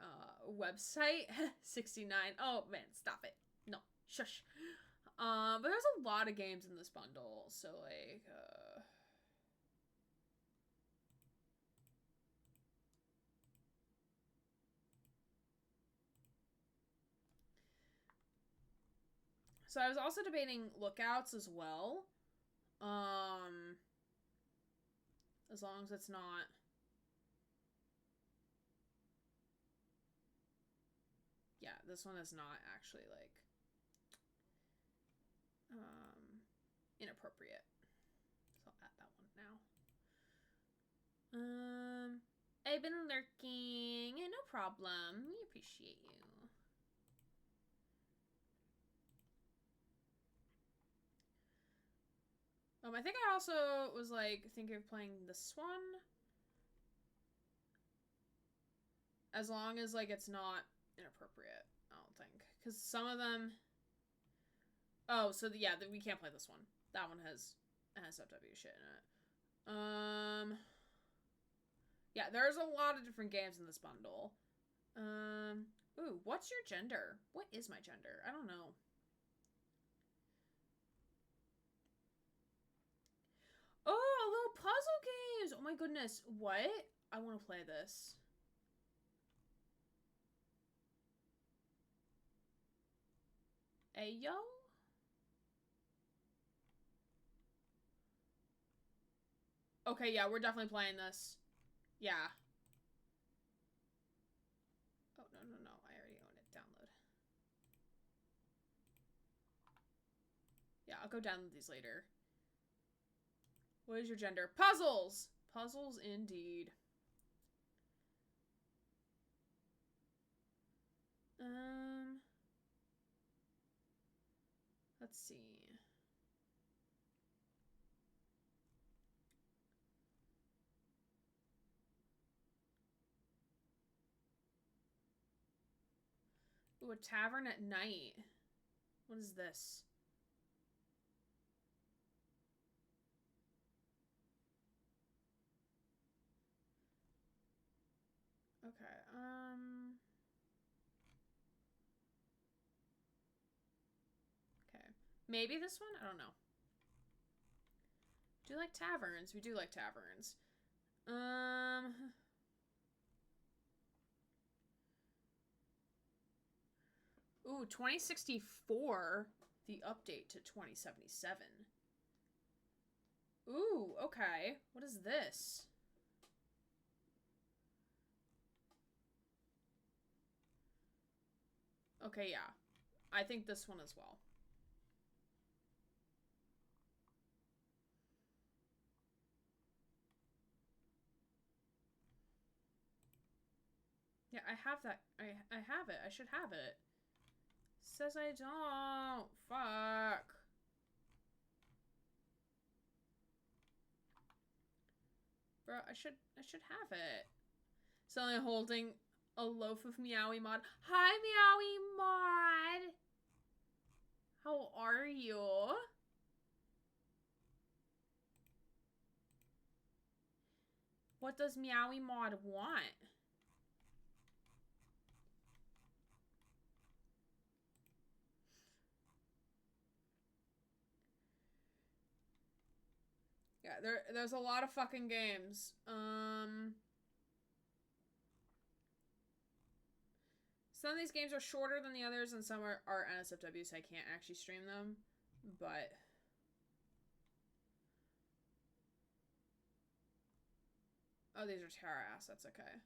website. 69. Oh man, stop it. No, shush. But there's a lot of games in this bundle, so like so I was also debating Lookouts as well. As long as it's not... Yeah, this one is not actually, like, inappropriate. So I'll add that one now. I've been lurking. No problem. We appreciate you. I think I also was, like, thinking of playing this one. As long as, like, it's not inappropriate, I don't think. Because some of them... Oh, so, yeah, we can't play this one. That one has FW shit in it. Yeah, there's a lot of different games in this bundle. Ooh, what's your gender? What is my gender? I don't know. Oh, little puzzle games! Oh my goodness. What? I want to play this. Ayo? Okay, yeah, we're definitely playing this. Yeah. Oh, no. I already own it. Download. Yeah, I'll go download these later. What is your gender? Puzzles! Puzzles indeed. Let's see. Ooh, a tavern at night. What is this? Okay, okay. Maybe this one? I don't know. Do you like taverns? We do like taverns. Ooh, 2064. The update to 2077. Ooh, okay. What is this? Okay, yeah. I think this one as well. Yeah, I have that. I have it. I should have it. Says I don't. Fuck. Bro, I should have it. Suddenly holding a loaf of Meowie Mod. Hi, Meowie Mod. How are you? What does Meowie Mod want? Yeah, there's a lot of fucking games. Some of these games are shorter than the others, and some are NSFW, so I can't actually stream them. But oh, these are Terra assets. Okay.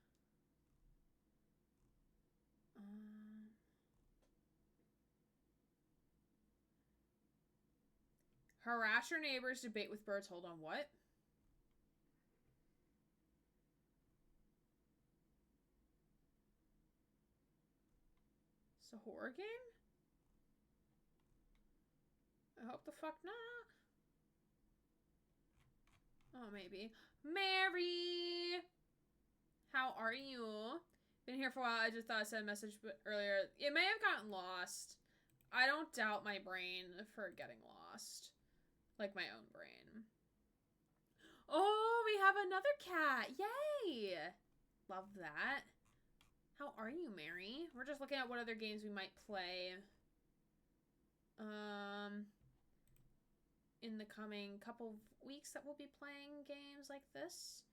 Harass your neighbors, debate with birds. Hold on, what? It's a horror game? I hope the fuck not. Oh, maybe. Mary! How are you? Been here for a while. I just thought I sent a message earlier. It may have gotten lost. I don't doubt my brain for getting lost. Like my own brain. Oh, we have another cat. Yay! Love that. How are you, Mary? We're just looking at what other games we might play. In the coming couple of weeks that we'll be playing games like this.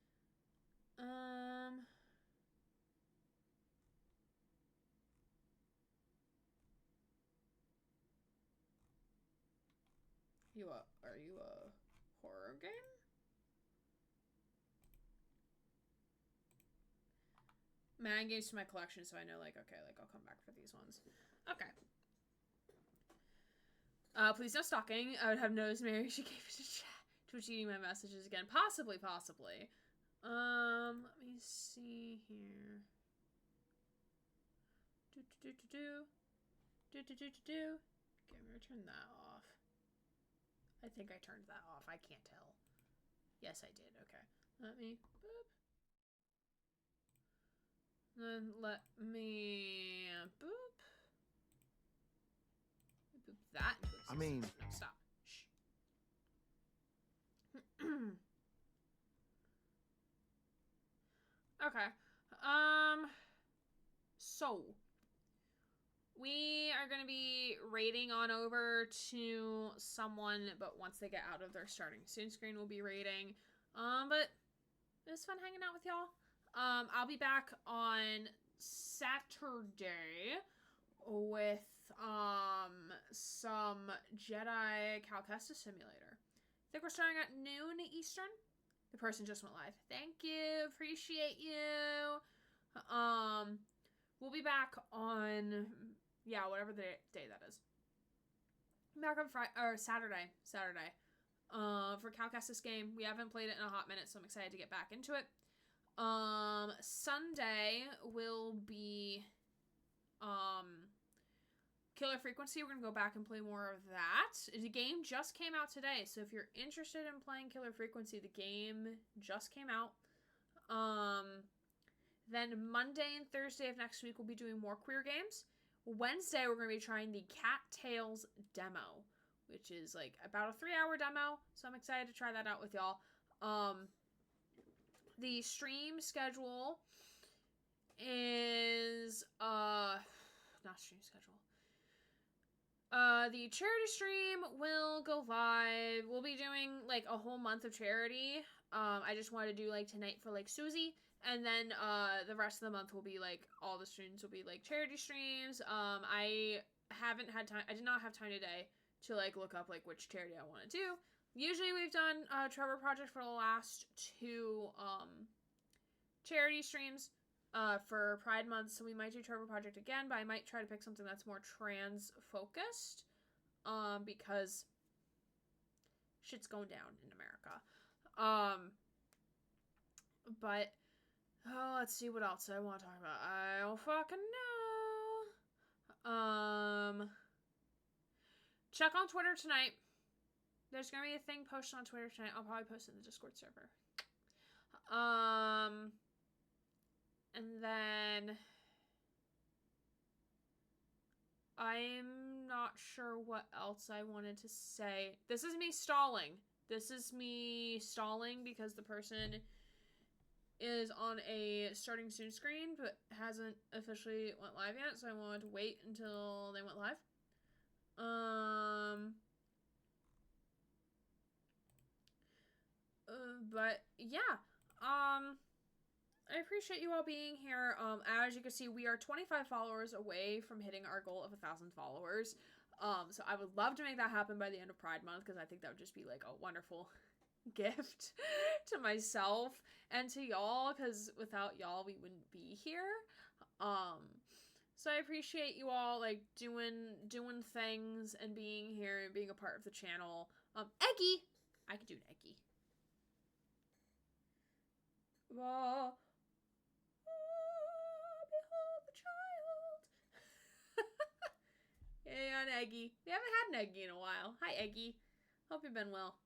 Are you a horror game? Man, I games to my collection, so I know, like, okay, like, I'll come back for these ones. Okay. Please no stalking. I would have noticed Mary. She gave it to chat. Twitch eating my messages again. Possibly. Let me see here. Okay, I'm gonna turn that off. I think I turned that off. I can't tell. Yes, I did. Okay. Let me boop. Then let me boop. Boop that. I mean... No, stop. Shh. Okay. So we are gonna be raiding on over to someone, but once they get out of their starting student screen, we'll be raiding. But it was fun hanging out with y'all. I'll be back on Saturday with some Jedi Cal Kestis Simulator. I think we're starting at noon Eastern. The person just went live. Thank you. Appreciate you. We'll be back on, yeah, whatever the day that is. Back on Friday or Saturday. For Cal Kestis game. We haven't played it in a hot minute, so I'm excited to get back into it. Sunday will be Killer Frequency. We're gonna go back and play more of that. The game just came out today, so if you're interested in playing Killer Frequency, the game just came out. Then Monday and Thursday of next week we'll be doing more queer games. Wednesday we're gonna be trying the Cat Tales demo, which is like about a 3-hour demo, so I'm excited to try that out with y'all. The stream schedule is not stream schedule. The charity stream will go live. We'll be doing like a whole month of charity. I just want to do like tonight for like Susie, and then the rest of the month will be like all the streams will be like charity streams. I haven't had time. I did not have time today to like look up like which charity I want to do. Usually we've done Trevor Project for the last 2 charity streams for Pride Month, so we might do Trevor Project again, but I might try to pick something that's more trans focused because shit's going down in America. But let's see what else I want to talk about. I don't fucking know. Check on Twitter tonight. There's gonna be a thing posted on Twitter tonight. I'll probably post it in the Discord server. And then I'm not sure what else I wanted to say. This is me stalling. Because the person is on a starting soon screen but hasn't officially went live yet, so I wanted to wait until they went live. But yeah, I appreciate you all being here. As you can see, we are 25 followers away from hitting our goal of 1,000 followers. So I would love to make that happen by the end of Pride Month, because I think that would just be like a wonderful gift to myself and to y'all, because without y'all we wouldn't be here. So I appreciate you all like doing things and being here and being a part of the channel. Eggy! I could do an Eggy. Behold the child. Yeah, an Eggy. We haven't had an Eggy in a while. Hi, Eggy. Hope you've been well.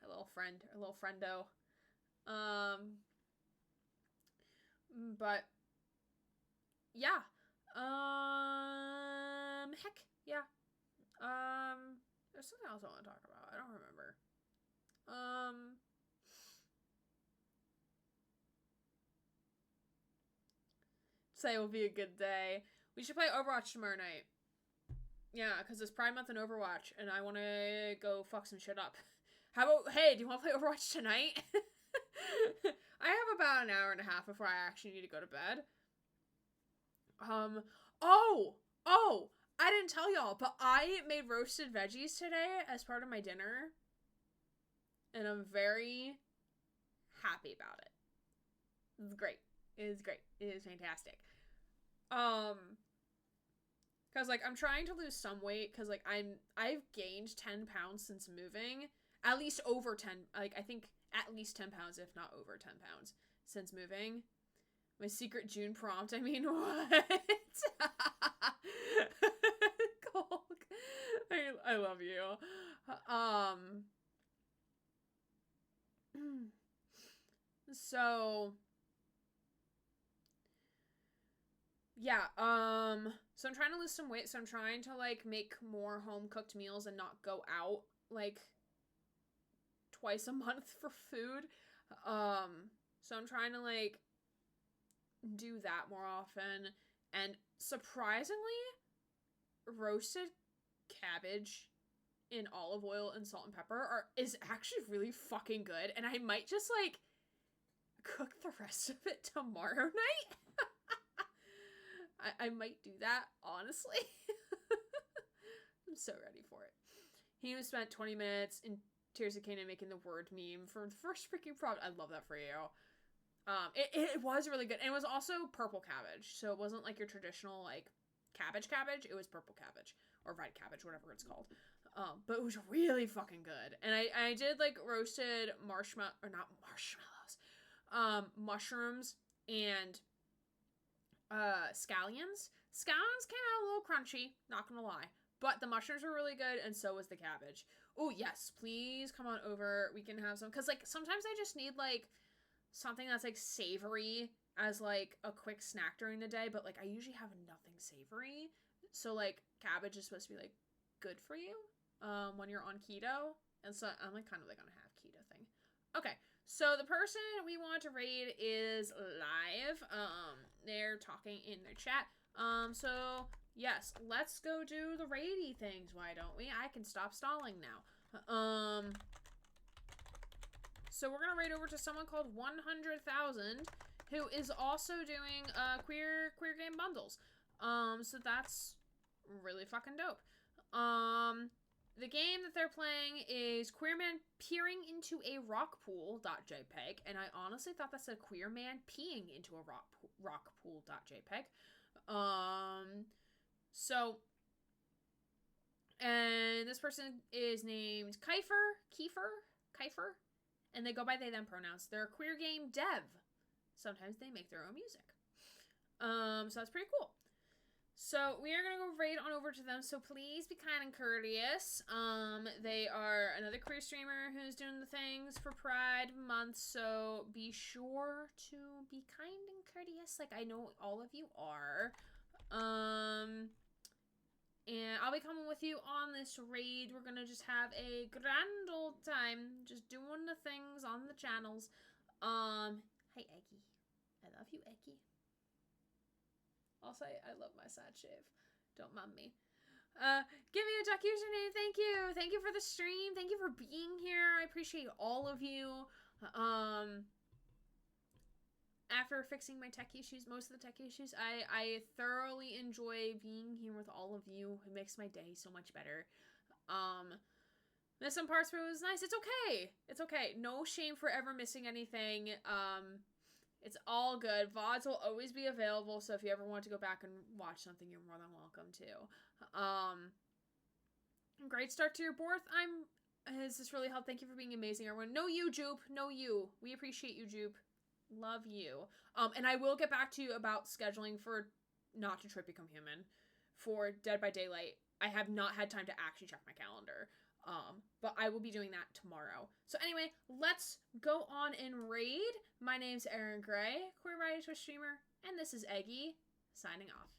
A little friendo. But yeah. Heck, yeah. There's something else I want to talk about. I don't remember. Today will be a good day. We should play Overwatch tomorrow night. Yeah, because it's Pride Month and Overwatch, and I want to go fuck some shit up. How about, hey, do you want to play Overwatch tonight? I have about an hour and a half before I actually need to go to bed. I didn't tell y'all, but I made roasted veggies today as part of my dinner. And I'm very happy about it. It's great. It is great. It is fantastic. Cause like I'm trying to lose some weight, cause like I've gained 10 pounds since moving. At least over 10, like I think at least 10 pounds, if not over 10 pounds since moving. My secret June prompt, I mean, what? Colk. I love you. So yeah, so I'm trying to lose some weight, so I'm trying to like make more home cooked meals and not go out like twice a month for food. So I'm trying to like do that more often. And surprisingly, roasted cabbage in olive oil and salt and pepper is actually really fucking good, and I might just like cook the rest of it tomorrow night. I might do that, honestly. I'm so ready for it. He spent 20 minutes in Tears of Canaan making the word meme for the first freaking prompt. I love that for you. It was really good. And it was also purple cabbage. So it wasn't like your traditional like cabbage. It was purple cabbage. Or red cabbage, whatever it's called. But it was really fucking good. And I did like roasted mushrooms and scallions. Scallions came out a little crunchy, not gonna lie. But the mushrooms were really good, and so was the cabbage. Oh, yes, please come on over. We can have some. Because, like, sometimes I just need, like, something that's, like, savory as, like, a quick snack during the day. But, like, I usually have nothing savory. So, like, cabbage is supposed to be, like, good for you when you're on keto. And so I'm, like, kind of, like, on a half keto thing. Okay, So the person we want to raid is live. They're talking in their chat. So yes, let's go do the raidy things. Why don't we? I can stop stalling now. So we're gonna raid over to someone called 100,000, who is also doing queer game bundles. So that's really fucking dope. The game that they're playing is Queer Man Peering into a Rock Pool.jpg, and I honestly thought that said Queer Man Peeing into a rock pool.jpg. And this person is named Kiefer, and they go by they them pronouns. They're a queer game dev. Sometimes they make their own music. So that's pretty cool. So we are going to go raid on over to them, so please be kind and courteous. They are another queer streamer who's doing the things for Pride Month, so be sure to be kind and courteous, like I know all of you are. And I'll be coming with you on this raid. We're going to just have a grand old time, just doing the things on the channels. Hi Eggy. I love you, Eggy. I'll say I love my side shave. Don't mind me. Give me a duck username. Thank you. Thank you for the stream. Thank you for being here. I appreciate all of you. After fixing my tech issues, most of the tech issues, I thoroughly enjoy being here with all of you. It makes my day so much better. There's some parts where it was nice. It's okay. It's okay. No shame for ever missing anything. It's all good. VODs will always be available, so if you ever want to go back and watch something, you're more than welcome to. Great start to your board. Has this really helped? Thank you for being amazing, everyone. No you, Jupe. No you. We appreciate you, Jupe. Love you. And I will get back to you about scheduling for Not to Trip Become Human for Dead by Daylight. I have not had time to actually check my calendar. But I will be doing that tomorrow. So anyway, let's go on and raid. My name's Erin Gray, queer writer, Twitch streamer, and this is Eggy, signing off.